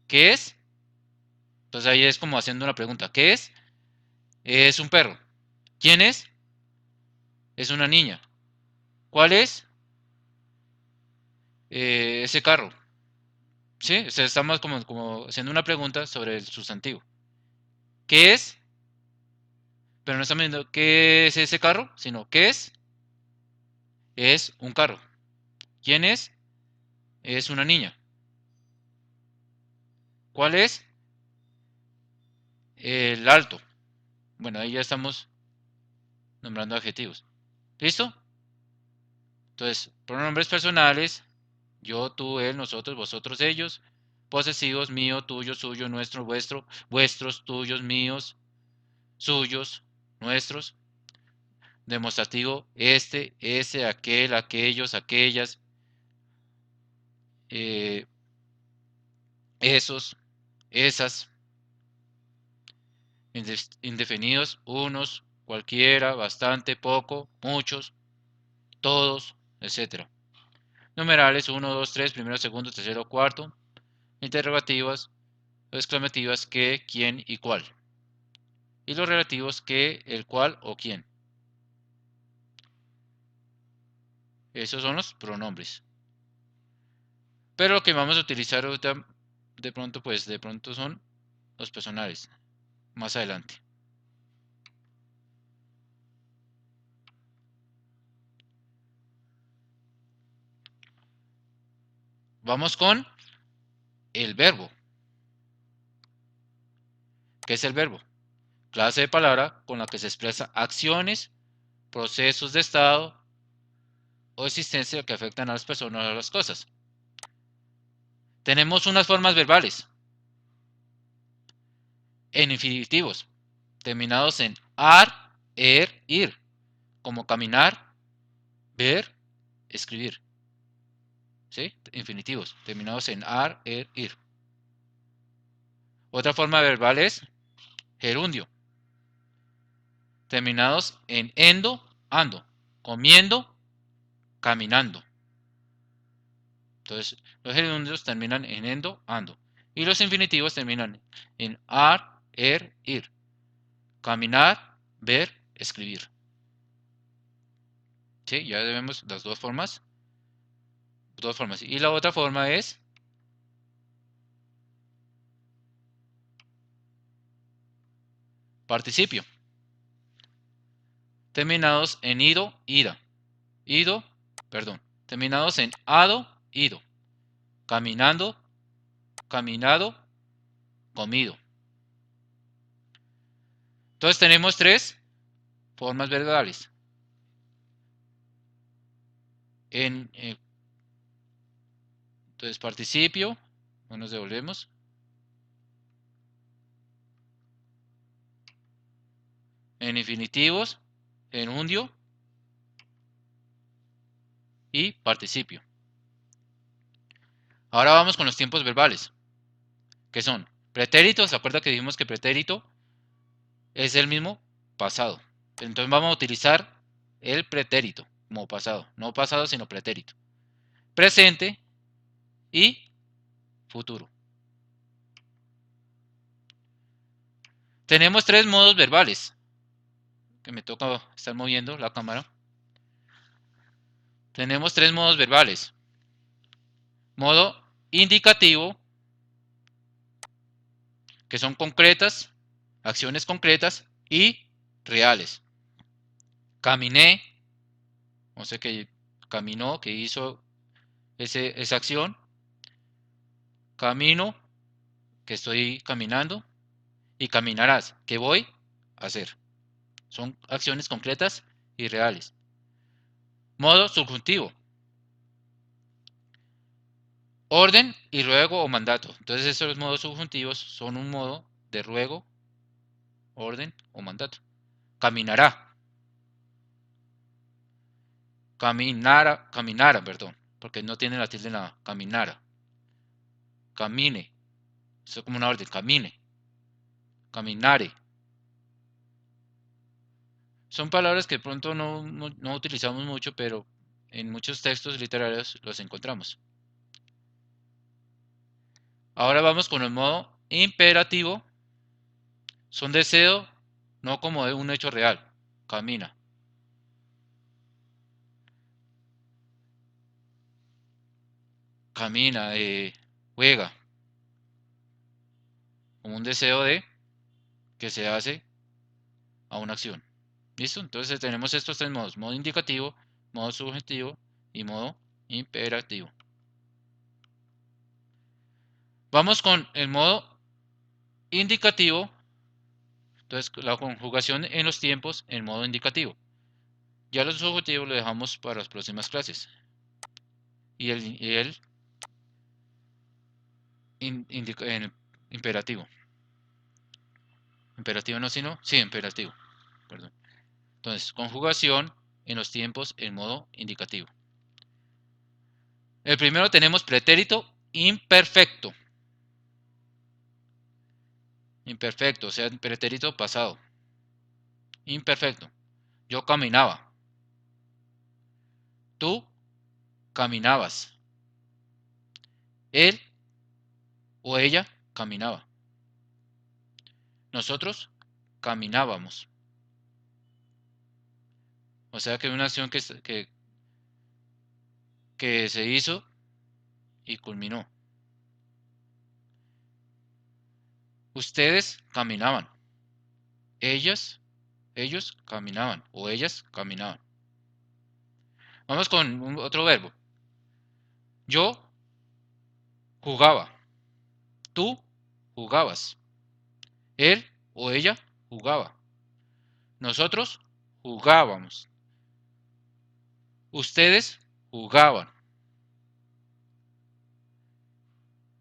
¿Qué es? Entonces ahí es como haciendo una pregunta. ¿Qué es? Es un perro. ¿Quién es? Es una niña. ¿Cuál es? Ese carro. ¿Sí? O sea, estamos como haciendo una pregunta sobre el sustantivo. ¿Qué es? Pero no estamos viendo qué es ese carro, sino ¿qué es? Es un carro. ¿Quién es? Es una niña. ¿Cuál es? El alto. Bueno, ahí ya estamos nombrando adjetivos. ¿Listo? Entonces, pronombres personales, yo, tú, él, nosotros, vosotros, ellos. Posesivos, mío, tuyo, suyo, nuestro, vuestro, vuestros, tuyos, míos, suyos, nuestros. Demostrativo, este, ese, aquel, aquellos, aquellas, eh, esos, esas. Indefinidos, unos, cualquiera, bastante, poco, muchos, todos, etc. Numerales 1, 2, 3, primero, segundo, tercero, cuarto. Interrogativas o exclamativas qué, quién y cuál. Y los relativos qué, el cual o quién. Esos son los pronombres. Pero lo que vamos a utilizar ahorita, de pronto son los personales. Más adelante. Vamos con el verbo. ¿Qué es el verbo? Clase de palabra con la que se expresa acciones, procesos de estado o existencia que afectan a las personas o a las cosas. Tenemos unas formas verbales en infinitivos, terminados en ar, ir, como caminar, ver, escribir. ¿Sí? Infinitivos, terminados en ar, ir. Otra forma verbal es gerundio, terminados en endo, ando, comiendo, caminando. Entonces, los gerundios terminan en endo, ando. Y los infinitivos terminan en ar, ir. Caminar, ver, escribir. ¿Sí? Ya vemos las dos formas. Dos formas. Y la otra forma es participio. Terminados en ido, ida. Ido, perdón. Terminados en ado, ido. Caminando, caminado, comido. Entonces tenemos tres formas verbales. Entonces participio, no nos devolvemos. En infinitivos, gerundio y participio. Ahora vamos con los tiempos verbales, que son pretéritos. ¿Se acuerda que dijimos que pretérito es el mismo pasado? Entonces vamos a utilizar el pretérito como pasado. No pasado, sino pretérito. Presente y futuro. Tenemos tres modos verbales, que me toca estar moviendo la cámara. Tenemos tres modos verbales. Modo indicativo, que son concretas, acciones concretas y reales. Caminé, o sea que caminó, que hizo esa acción. Camino, que estoy caminando. Y caminarás, que voy a hacer. Son acciones concretas y reales. Modo subjuntivo. Orden y ruego o mandato. Entonces estos modos subjuntivos son un modo de ruego, orden o mandato. Caminará. Caminara, perdón, porque no tiene la tilde nada. Caminara. camine. Esto es como una orden, camine, caminare. Son palabras que de pronto no utilizamos mucho, pero en muchos textos literarios los encontramos. Ahora vamos con el modo imperativo. Son deseo, no como de un hecho real. Camina. Camina, juega. Como un deseo de que se hace a una acción. ¿Listo? Entonces tenemos estos tres modos. Modo indicativo, modo subjetivo y modo imperativo. Vamos con el modo indicativo. Entonces la conjugación en los tiempos en modo indicativo. Ya los subjetivos lo dejamos para las próximas clases. Y el imperativo. Imperativo no, sino, sí, imperativo. Perdón. Entonces, conjugación en los tiempos en modo indicativo. El primero tenemos pretérito imperfecto. Imperfecto, o sea, pretérito pasado. Imperfecto. Yo caminaba. Tú caminabas. Él o ella caminaba. Nosotros caminábamos. O sea que una acción que se hizo y culminó. Ustedes caminaban. Ellos caminaban o ellas caminaban. Vamos con otro verbo. Yo jugaba. Tú jugabas. Él o ella jugaba. Nosotros jugábamos. Ustedes jugaban.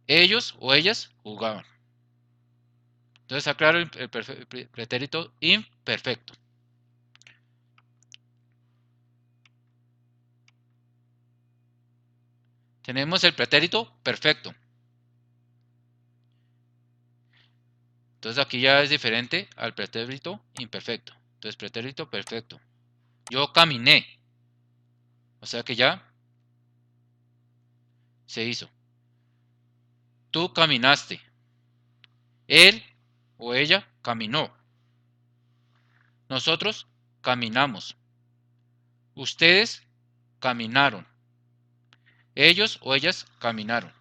Ellos o ellas jugaban. Entonces aclaro el pretérito imperfecto. Tenemos el pretérito perfecto. Entonces aquí ya es diferente al pretérito imperfecto. Entonces pretérito perfecto. Yo caminé. O sea que ya se hizo. Tú caminaste. Él o ella caminó. Nosotros caminamos. Ustedes caminaron. Ellos o ellas caminaron.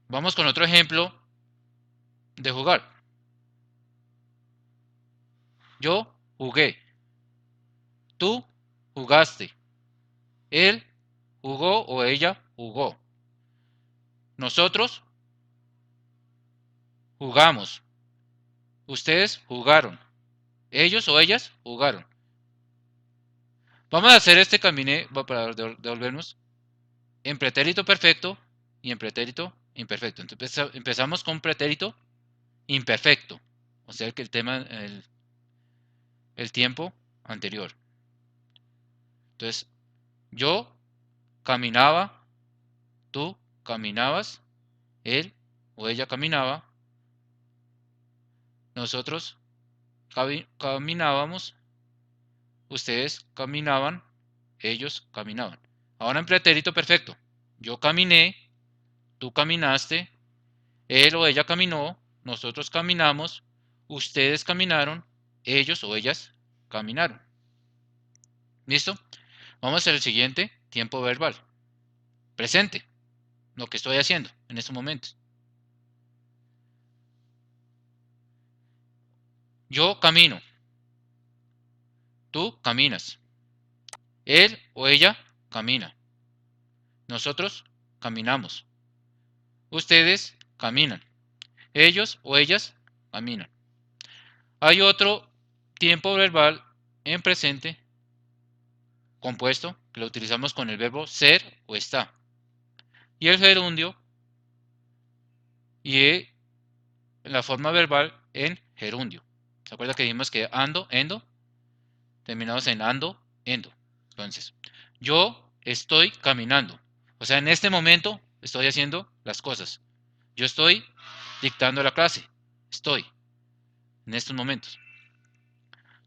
Vamos con otro ejemplo de jugar. Yo jugué. Tú jugaste. Él jugó o ella jugó. Nosotros jugamos. Ustedes jugaron. Ellos o ellas jugaron. Vamos a hacer este caminé para devolvernos en pretérito perfecto y en pretérito imperfecto. Entonces empezamos con pretérito imperfecto. O sea que el tiempo anterior. Entonces, yo caminaba, tú caminabas, él o ella caminaba, nosotros caminábamos, ustedes caminaban, ellos caminaban. Ahora en pretérito perfecto. Yo caminé, tú caminaste, él o ella caminó, nosotros caminamos, ustedes caminaron, ellos o ellas caminaron. ¿Listo? Vamos al siguiente tiempo verbal. Presente. Lo que estoy haciendo en estos momentos. Yo camino. Tú caminas. Él o ella camina. Nosotros caminamos. Ustedes caminan. Ellos o ellas caminan. Hay otro tiempo verbal en presente compuesto que lo utilizamos con el verbo ser o está. Y el gerundio y la forma verbal en gerundio. ¿Se acuerda que dijimos que ando, endo? Terminamos en ando, endo. Entonces, yo estoy caminando. O sea, en este momento estoy haciendo las cosas. Yo estoy dictando la clase. Estoy en estos momentos.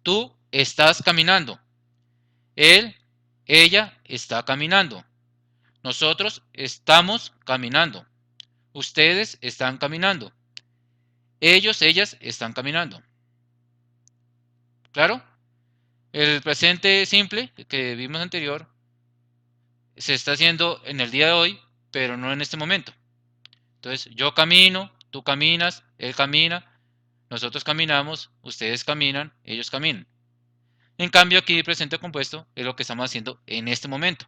Tú estás caminando. Él, ella está caminando. Nosotros estamos caminando. Ustedes están caminando. Ellos, ellas están caminando. ¿Claro? El presente simple que vimos anterior se está haciendo en el día de hoy, pero no en este momento. Entonces, yo camino, tú caminas, él camina, nosotros caminamos, ustedes caminan, ellos caminan. En cambio, aquí presente compuesto es lo que estamos haciendo en este momento.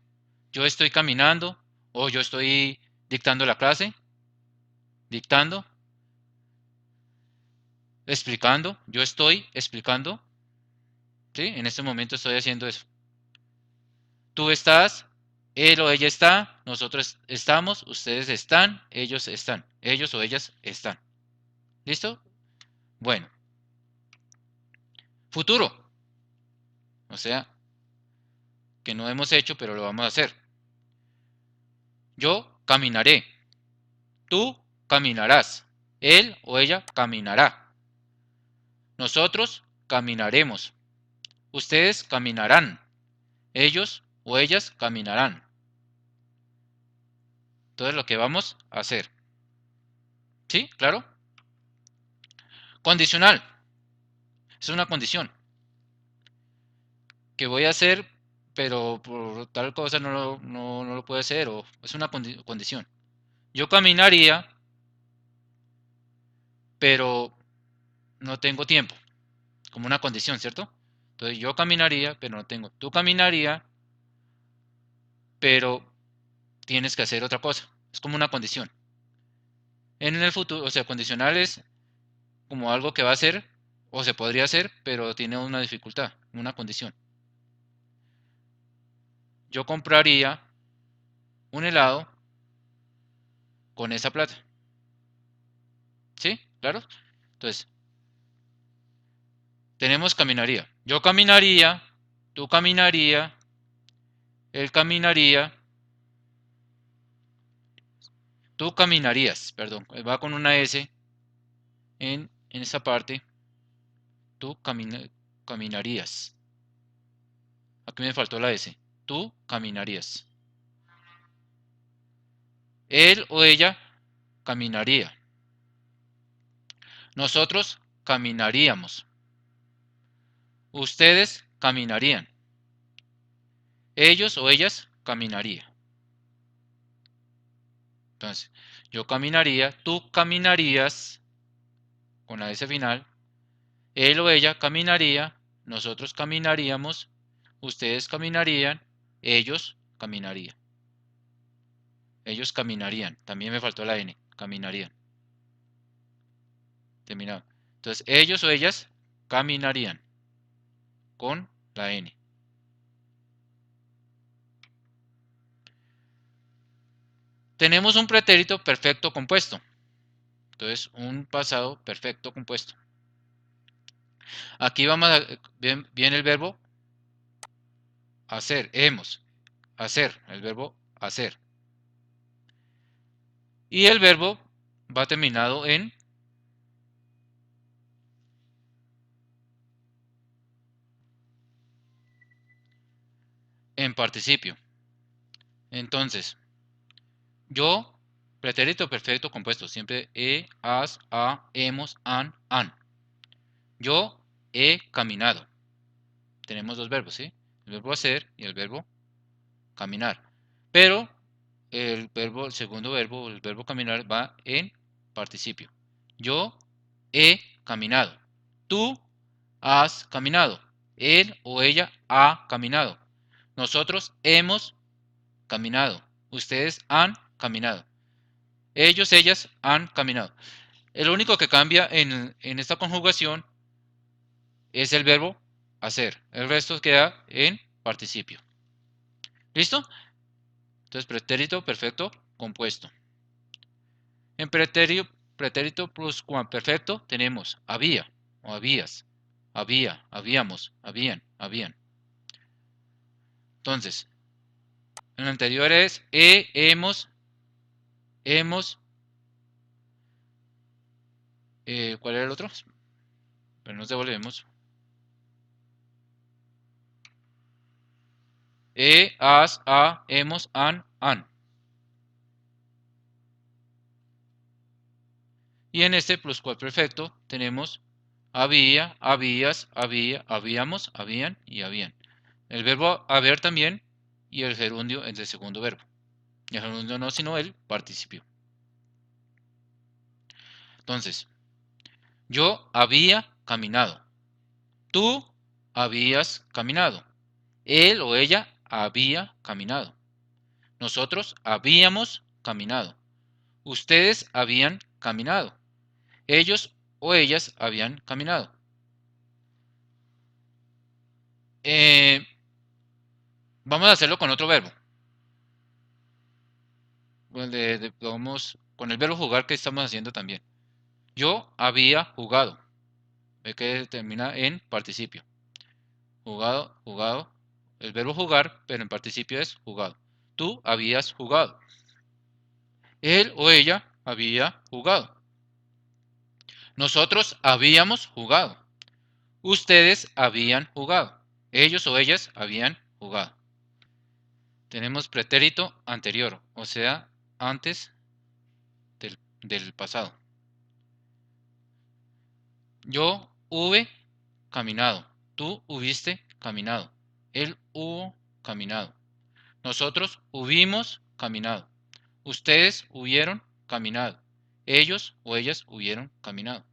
Yo estoy caminando o yo estoy dictando la clase, dictando, explicando, yo estoy explicando, ¿sí? En este momento estoy haciendo eso. Tú estás, él o ella está, nosotros estamos, ustedes están, ellos o ellas están. ¿Listo? Bueno, futuro. O sea, que no hemos hecho, pero lo vamos a hacer. Yo caminaré. Tú caminarás. Él o ella caminará. Nosotros caminaremos. Ustedes caminarán. Ellos o ellas caminarán. Entonces lo que vamos a hacer. ¿Sí? ¿Claro? Condicional. Es una condición. Que voy a hacer, pero por tal cosa no lo puedo hacer. O es una condición. Yo caminaría, pero no tengo tiempo. Como una condición, ¿cierto? Entonces yo caminaría, pero no tengo. Tú caminaría, pero tienes que hacer otra cosa. Es como una condición. En el futuro, o sea, condicional es como algo que va a hacer o se podría hacer, pero tiene una dificultad, una condición. Yo compraría un helado con esa plata. ¿Sí? ¿Claro? Entonces, tenemos caminaría. Yo caminaría, tú caminaría, él caminaría, tú caminarías, perdón, va con una S en esa parte, tú caminarías. Aquí me faltó la S. Tú caminarías. Él o ella caminaría. Nosotros caminaríamos. Ustedes caminarían. Ellos o ellas caminarían. Entonces, yo caminaría, tú caminarías con la S final. Él o ella caminaría, nosotros caminaríamos, ustedes caminarían, ellos caminarían. Ellos caminarían. También me faltó la N. Caminarían. Terminado. Entonces, ellos o ellas caminarían con la N. Tenemos un pretérito perfecto compuesto. Entonces, un pasado perfecto compuesto. Aquí vamos a bien el verbo hacer, hemos, hacer, el verbo hacer. Y el verbo va terminado en participio. Entonces, yo, pretérito perfecto compuesto, siempre he, has, ha, hemos, han. Yo he caminado. Tenemos dos verbos, ¿sí? El verbo hacer y el verbo caminar. Pero el segundo verbo, el verbo caminar va en participio. Yo he caminado. Tú has caminado. Él o ella ha caminado. Nosotros hemos caminado. Ustedes han caminado. Ellos, ellas han caminado. El único que cambia en esta conjugación es el verbo hacer. El resto queda en participio. ¿Listo? Entonces, pretérito perfecto compuesto. En pretérito pluscuamperfecto tenemos había o habías, había, habíamos, habían, habían. Entonces, En el anterior es hemos, ¿cuál era el otro? Pero nos devolvemos. As, a, hemos, an. Y en este pluscuamperfecto tenemos había, habías, había, habíamos, habían y habían. El verbo haber también y el gerundio es el segundo verbo. El gerundio no, sino el participio. Entonces, yo había caminado. Tú habías caminado. Él o ella había caminado. Nosotros habíamos caminado. Ustedes habían caminado. Ellos o ellas habían caminado. Vamos a hacerlo con otro verbo. Vamos con el verbo jugar que estamos haciendo también. Yo había jugado. Ve que termina en participio. Jugado, jugado. El verbo jugar, pero en participio es jugado. Tú habías jugado. Él o ella había jugado. Nosotros habíamos jugado. Ustedes habían jugado. Ellos o ellas habían jugado. Tenemos pretérito anterior, o sea, antes del pasado. Yo hube caminado. Tú hubiste caminado. Él hubo caminado. Nosotros hubimos caminado. Ustedes hubieron caminado. Ellos o ellas hubieron caminado.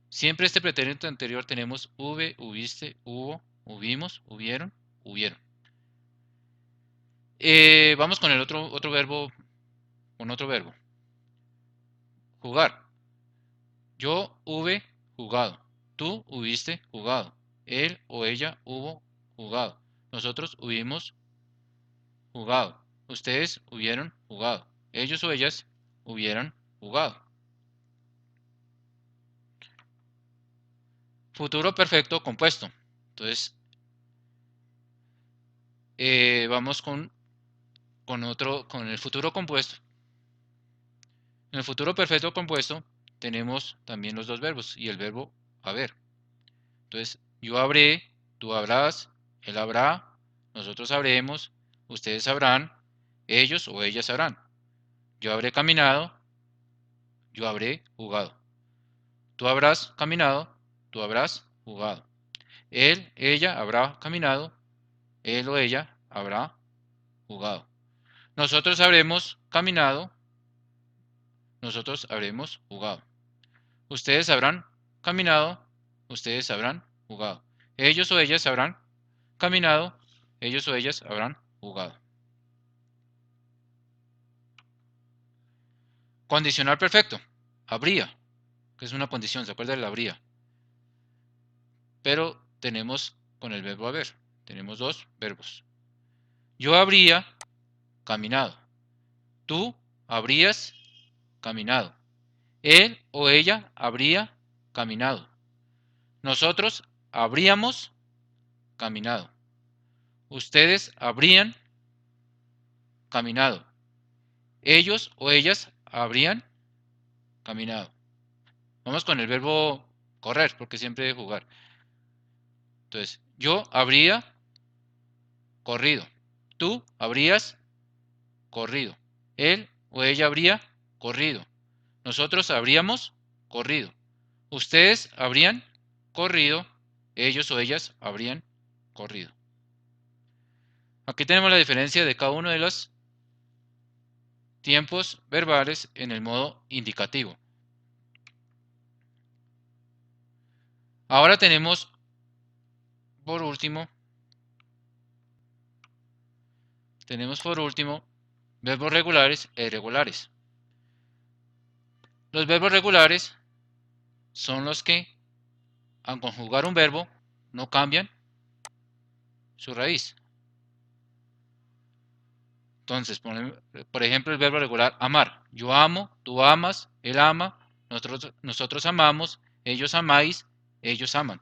Siempre este pretérito anterior tenemos hube, hubiste, hubo, hubimos, hubieron, hubieron. Vamos con el otro verbo, con otro verbo. Jugar. Yo hube jugado. Tú hubiste jugado. Él o ella hubo jugado. Nosotros hubimos jugado. Ustedes hubieron jugado. Ellos o ellas hubieran jugado. Futuro perfecto compuesto. Entonces, vamos con el futuro compuesto. En el futuro perfecto compuesto tenemos también los dos verbos y el verbo haber. Entonces, yo habré, tú habrás, él habrá, nosotros habremos, ustedes sabrán, ellos o ellas sabrán. Yo habré caminado, yo habré jugado. Tú habrás caminado, tú habrás jugado. Él, ella habrá caminado, él o ella habrá jugado. Nosotros habremos caminado, nosotros habremos jugado. Ustedes habrán caminado, ustedes habrán jugado. Ellos o ellas habrán caminado, ellos o ellas habrán jugado. Condicional perfecto. Habría, que es una condición, ¿se acuerda de la habría? Pero tenemos con el verbo haber, tenemos dos verbos. Yo habría caminado. Tú habrías caminado. Él o ella habría caminado. Nosotros habríamos caminado. Ustedes habrían caminado. Ellos o ellas habrían caminado. Vamos con el verbo correr, porque siempre debe jugar. Entonces, yo habría corrido. Tú habrías corrido. Él o ella habría corrido. Nosotros habríamos corrido. Ustedes habrían corrido. Ellos o ellas habrían corrido. Aquí tenemos la diferencia de cada uno de los tiempos verbales en el modo indicativo. Ahora tenemos, por último, verbos regulares e irregulares. Los verbos regulares son los que, al conjugar un verbo, no cambian su raíz. Entonces, por ejemplo, el verbo regular amar. Yo amo, tú amas, él ama, nosotros amamos, ellos amáis, ellos aman.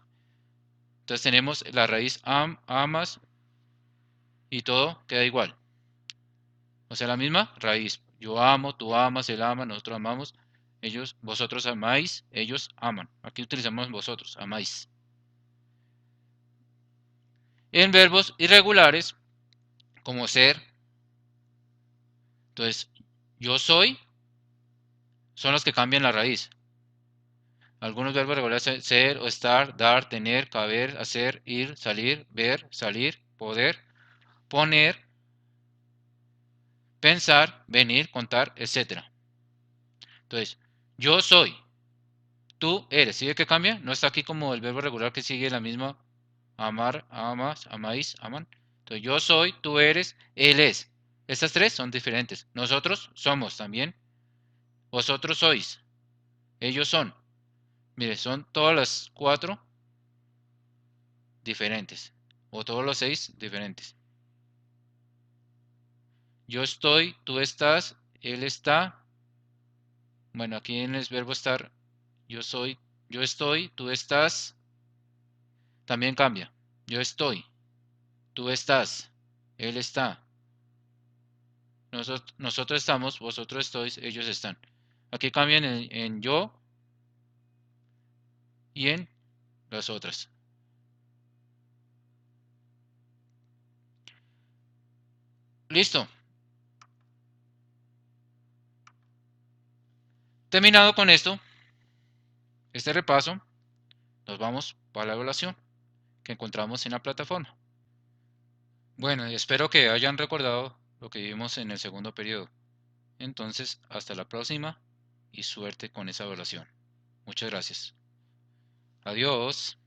Entonces tenemos la raíz amas y todo queda igual. O sea, la misma raíz. Yo amo, tú amas, él ama, nosotros amamos, ellos, vosotros amáis, ellos aman. Aquí utilizamos vosotros, amáis. En verbos irregulares, como ser, entonces, yo soy, son los que cambian la raíz. Algunos verbos regulares son ser o estar, dar, tener, caber, hacer, ir, salir, ver, salir, poder, poner, pensar, venir, contar, etc. Entonces, yo soy, tú eres. ¿Sí ve que cambia? No está aquí como el verbo regular que sigue la misma. Amar, amas, amáis, aman. Entonces, yo soy, tú eres, él es. Estas tres son diferentes. Nosotros somos también. Vosotros sois. Ellos son. Mire, son todas las cuatro diferentes. O todos los seis diferentes. Yo estoy, tú estás, él está. Bueno, aquí en el verbo estar, yo soy, yo estoy, tú estás. También cambia. Yo estoy, tú estás, él está. Nosotros estamos, vosotros estáis, ellos están. Aquí cambian en yo y en las otras. Listo. Terminado con esto, este repaso, nos vamos para la evaluación que encontramos en la plataforma. Bueno, espero que hayan recordado lo que vimos en el segundo periodo. Entonces, hasta la próxima y suerte con esa evaluación. Muchas gracias. Adiós.